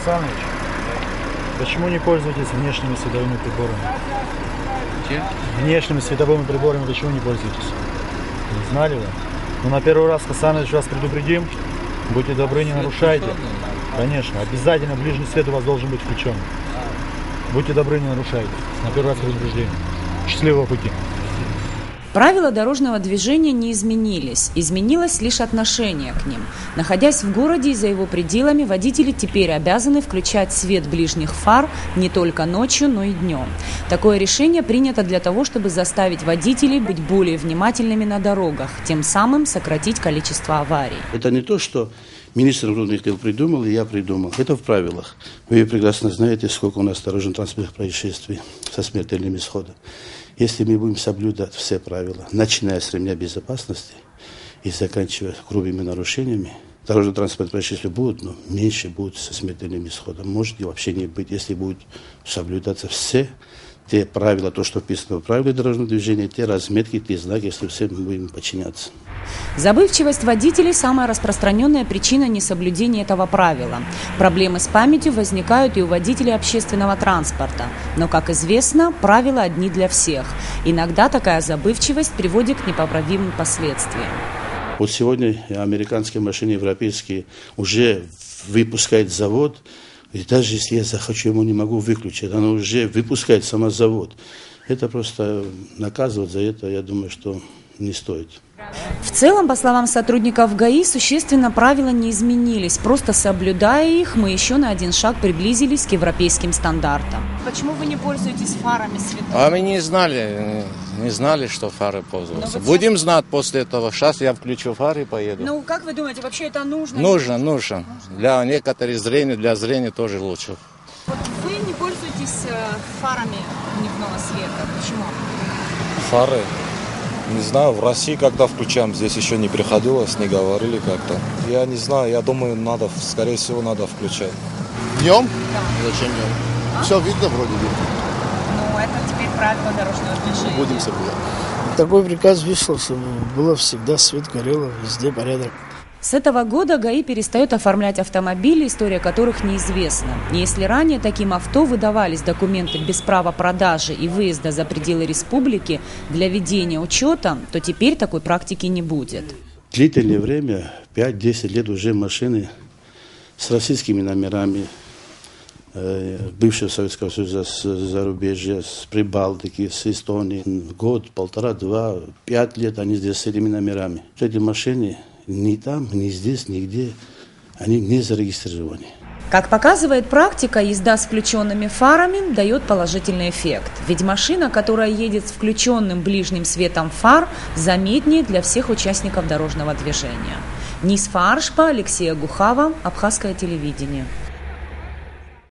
Хасанович, почему не пользуетесь внешними световыми приборами? Чем? Внешними световыми приборами почему не пользуетесь? Не знали вы? Ну, на первый раз, Хасанович, вас предупредим. Будьте добры, не нарушайте. Конечно, обязательно ближний свет у вас должен быть включен. Будьте добры, не нарушайте. На первый раз предупреждение. Счастливого пути. Правила дорожного движения не изменились, изменилось лишь отношение к ним. Находясь в городе и за его пределами, водители теперь обязаны включать свет ближних фар не только ночью, но и днем. Такое решение принято для того, чтобы заставить водителей быть более внимательными на дорогах, тем самым сократить количество аварий. Это не то, что министр внутренних дел придумал, и я придумал. Это в правилах. Вы прекрасно знаете, сколько у нас дорожно-транспортных происшествий со смертельным исходом. Если мы будем соблюдать все правила, начиная с ремня безопасности и заканчивая грубыми нарушениями, дорожно-транспортные происшествия будут, но меньше будут со смертельным исходом. Может и вообще не быть, если будут соблюдаться все те правила, то, что вписано в правилах дорожного движения, те разметки, те знаки, если все мы будем подчиняться. Забывчивость водителей – самая распространенная причина несоблюдения этого правила. Проблемы с памятью возникают и у водителей общественного транспорта. Но, как известно, правила одни для всех. Иногда такая забывчивость приводит к непоправимым последствиям. Вот сегодня американские машины, европейские, уже выпускает завод. И даже если я захочу, ему не могу выключить. Оно уже выпускает сама завод. Это просто наказывать за это, я думаю, что не стоит. В целом, по словам сотрудников ГАИ, существенно правила не изменились. Просто соблюдая их, мы еще на один шаг приблизились к европейским стандартам. Почему вы не пользуетесь фарами световыми? А мы не знали, что фары пользуются. Будем знать после этого. Сейчас я включу фары и поеду. Ну, как вы думаете, вообще это нужно? Нужно. Для некоторых зрения, для зрения тоже лучше. Вот вы не пользуетесь фарами дневного света. Почему? Фары? Не знаю, в России когда включаем, здесь еще не приходилось, не говорили как-то. Я не знаю, я думаю, скорее всего, надо включать. Днем? Да. Зачем днем? Все видно вроде бы. Ну, это теперь правило дорожного движения. Будем соблюдать. Такой приказ вышел, чтобы было всегда свет горело, везде порядок. С этого года ГАИ перестает оформлять автомобили, история которых неизвестна. И если ранее таким авто выдавались документы без права продажи и выезда за пределы республики для ведения учета, то теперь такой практики не будет. Длительное время, 5-10 лет уже машины с российскими номерами бывшего Советского Союза, с зарубежья, с Прибалтики, с Эстонии. Год, полтора, два, 5 лет они здесь с этими номерами. Эти машины ни там, ни здесь, нигде, они не зарегистрированы. Как показывает практика, езда с включенными фарами дает положительный эффект. Ведь машина, которая едет с включенным ближним светом фар, заметнее для всех участников дорожного движения. Нис Фааршпа, Алексея Гухава, Абхазское телевидение.